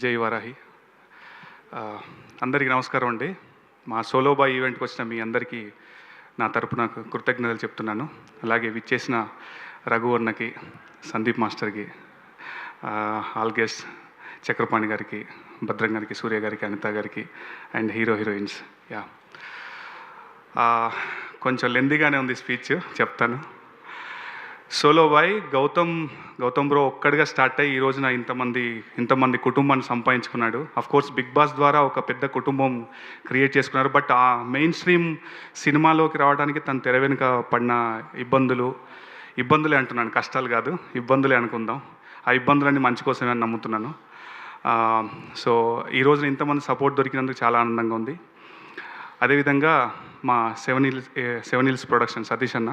జై వారాహి. అందరికీ నమస్కారం అండి. మా సోలో బాయ్ ఈవెంట్కి వచ్చిన మీ అందరికీ నా తరపున కృతజ్ఞతలు చెప్తున్నాను. అలాగే విచ్చేసిన రఘువర్ణకి, సందీప్ మాస్టర్కి, ఆల్ గెస్ట్ చక్రపాణి గారికి, భద్రం గారికి, సూర్య గారికి, అనిత గారికి అండ్ హీరోయిన్స్. కొంచెం లెందీగానే ఉంది స్పీచ్, చెప్తాను. సోలో బాయ్ గౌతమ్ బ్రో ఒక్కడిగా స్టార్ట్ అయ్యి ఈ రోజున ఇంతమంది కుటుంబాన్ని సంపాదించుకున్నాడు. కోర్స్ బిగ్ బాస్ ద్వారా ఒక పెద్ద కుటుంబం క్రియేట్ చేసుకున్నారు. బట్ ఆ మెయిన్ స్ట్రీమ్ సినిమాలోకి రావడానికి తను తెర వెనుక పడిన ఇబ్బందులే అంటున్నాను, కష్టాలు కాదు, ఇబ్బందులే అనుకుందాం. ఆ ఇబ్బందులన్నీ మంచి కోసమే అని నమ్ముతున్నాను. సో ఈ రోజున ఇంతమంది సపోర్ట్ దొరికినందుకు చాలా ఆనందంగా ఉంది. అదేవిధంగా మా సెవెన్ హిల్స్ ప్రొడక్షన్ సతీష్ అన్న,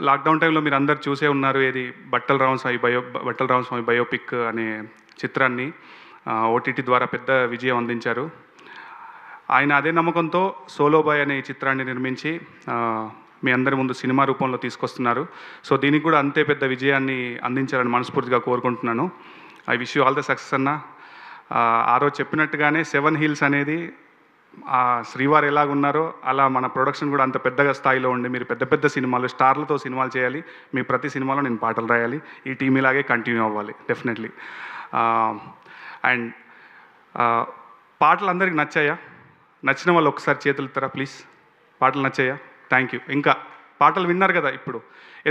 లాక్డౌన్ టైంలో మీరు అందరు చూసే ఉన్నారు, ఏది బట్టల రామస్వామి బయోపిక్ అనే చిత్రాన్ని ఓటీటీ ద్వారా పెద్ద విజయం అందించారు. ఆయన అదే నమ్మకంతో సోలో బాయ్ అనే ఈ చిత్రాన్ని నిర్మించి మీ అందరి ముందు సినిమా రూపంలో తీసుకొస్తున్నారు. సో దీనికి కూడా అంతే పెద్ద విజయాన్ని అందించాలని మనస్ఫూర్తిగా కోరుకుంటున్నాను. I wish you all the success అన్న. ఆ రోజు చెప్పినట్టుగానే 7 హిల్స్ అనేది శ్రీవారు ఎలాగున్నారో అలా మన ప్రొడక్షన్ కూడా అంత పెద్దగా స్థాయిలో ఉండి మీరు పెద్ద సినిమాలు, స్టార్లతో సినిమాలు చేయాలి. మీ ప్రతి సినిమాలో నేను పాటలు రాయాలి. ఈ టీం ఇలాగే కంటిన్యూ అవ్వాలి డెఫినెట్లీ. అండ్ పాటలు అందరికి నచ్చాయా? నచ్చిన వాళ్ళు ఒకసారి చేతులు ఎత్తారా ప్లీజ్? పాటలు నచ్చాయా? Thank you. ఇంకా పాటలు విన్నారు కదా ఇప్పుడు,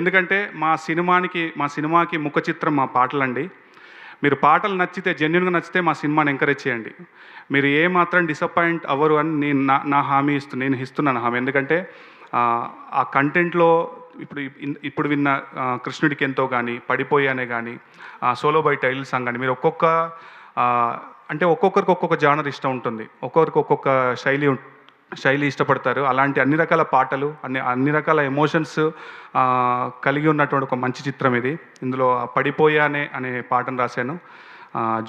ఎందుకంటే మా సినిమాకి ముఖ చిత్రం మా పాటలండి. మీరు పాటలు నచ్చితే, జెన్యున్గా నచ్చితే మా సినిమాని ఎంకరేజ్ చేయండి. మీరు ఏమాత్రం డిసప్పాయింట్ అవ్వరు అని నేను హామీ ఇస్తున్నాను హామీ. ఎందుకంటే ఆ కంటెంట్లో ఇప్పుడు విన్న కృష్ణుడికి ఎంతో కానీ, పడిపోయానే కానీ, సోలో బాయ్ టైటిల్ సాంగ్ కానీ, మీరు ఒక్కొక్కరికి ఒక్కొక్క జానర్ ఇష్టం ఉంటుంది, ఒక్కొక్కరికి ఒక్కొక్క శైలి ఇష్టపడతారు. అలాంటి అన్ని రకాల పాటలు, అన్ని రకాల ఎమోషన్స్ కలిగి ఉన్నటువంటి ఒక మంచి చిత్రం ఇది. ఇందులో పడిపోయానే అనే పాటను రాశాను.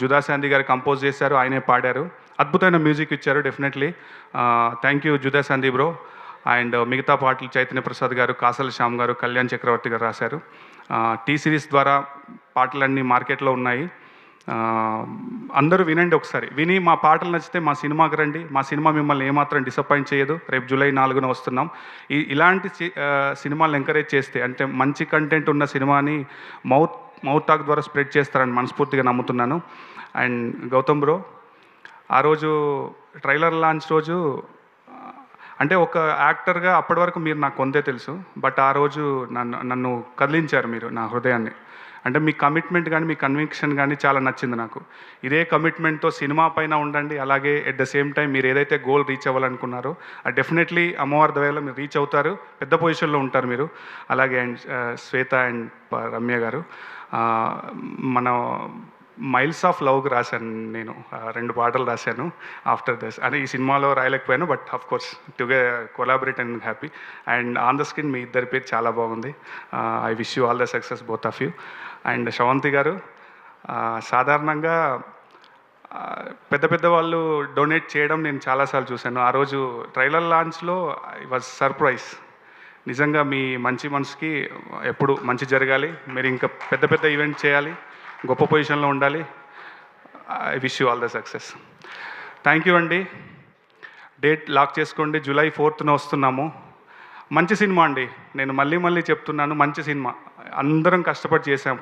జుదా శాంతి గారు కంపోజ్ చేశారు, ఆయనే పాడారు. అద్భుతమైన మ్యూజిక్ ఇచ్చారు. Definitely thank you Judah Sandhy bro. And మిగతా పాటలు చైతన్య ప్రసాద్ గారు, కాసల శ్యామ్ గారు, కళ్యాణ్ చక్రవర్తి గారు రాశారు. టీ సిరీస్ ద్వారా పాటలన్నీ మార్కెట్లో ఉన్నాయి. అందరూ వినండి, ఒకసారి విని మా పాటలు నచ్చితే మా సినిమాకి రండి. మా సినిమా మిమ్మల్ని ఏమాత్రం డిసప్పాయింట్ చేయదు. రేపు జూలై 4న వస్తున్నాం. ఇలాంటి సినిమాలను ఎంకరేజ్ చేస్తే, అంటే మంచి కంటెంట్ ఉన్న సినిమాని మౌత్ టాక్ ద్వారా స్ప్రెడ్ చేస్తారని మనస్ఫూర్తిగా నమ్ముతున్నాను. అండ్ గౌతమ్ బ్రో, ఆ రోజు ట్రైలర్ లాంచ్ రోజు, అంటే ఒక యాక్టర్గా అప్పటి వరకు మీరు నాకు కొంతే తెలుసు, బట్ ఆ రోజు నన్ను కదిలించారు మీరు, నా హృదయాన్ని. అంటే మీ కమిట్మెంట్ కానీ, మీ కన్విక్షన్ కానీ చాలా నచ్చింది నాకు. ఇదే కమిట్మెంట్తో సినిమా పైన ఉండండి. అలాగే ఎట్ ద సేమ్ టైం మీరు ఏదైతే గోల్ రీచ్ అవ్వాలనుకున్నారో డెఫినెట్లీ అమ్మవారి దయలో మీరు రీచ్ అవుతారు, పెద్ద పొజిషన్లో ఉంటారు మీరు. అలాగే అండ్ శ్వేత అండ్ రమ్య గారు, మన మైల్స్ ఆఫ్ లవ్కి రాశాను నేను 2 పాటలు రాశాను ఆఫ్టర్ దిస్. అంటే ఈ సినిమాలో రాయలేకపోయాను, but of course collaborate and happy. And on the screen మీ ఇద్దరి పేరు చాలా బాగుంది. I wish you all the success both of you. And Sravanthi garu, సాధారణంగా పెద్ద వాళ్ళు డొనేట్ చేయడం నేను చాలాసార్లు చూశాను. ఆ రోజు ట్రైలర్ లాంచ్లో ఐ వాజ్ సర్ప్రైజ్. నిజంగా మీ మంచి మనసుకి ఎప్పుడు మంచి జరగాలి. మీరు ఇంకా పెద్ద ఈవెంట్ చేయాలి, గొప్ప పొజిషన్లో ఉండాలి. I wish you all the success. Thank you అండి. డేట్ లాక్ చేసుకోండి, జూలై 4న వస్తున్నాము. మంచి సినిమా అండి, నేను మళ్ళీ చెప్తున్నాను, మంచి సినిమా. అందరం కష్టపడి చేసాం.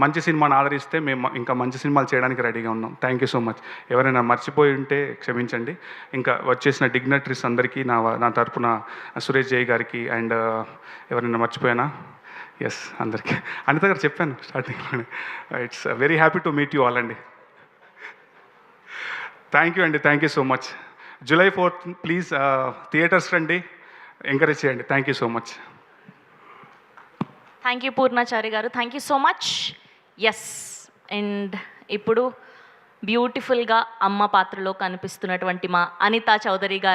మంచి సినిమాని ఆదరిస్తే మేము ఇంకా మంచి సినిమాలు చేయడానికి రెడీగా ఉన్నాం. Thank you so much. ఎవరైనా మర్చిపోయి ఉంటే క్షమించండి. ఇంకా వచ్చేసిన డిగ్నటరీస్ అందరికీ నా తరపున సురేష్ జై గారికి, అండ్ ఎవరైనా మర్చిపోయినా ఎస్ అందరికీ, అనిత గారు చెప్పాను స్టార్టింగ్లోనే. It's very happy to meet you all అండి. థ్యాంక్ యూ అండి, thank you so much. July 4th please theatres రండి, ఎంకరేజ్ చేయండి. Thank you so much. Thank you Purnachari garu, thank you so much. Yes, and ఇప్పుడు బ్యూటిఫుల్గా అమ్మ పాత్రలో కనిపిస్తున్నటువంటి మా అనితా చౌదరి గారు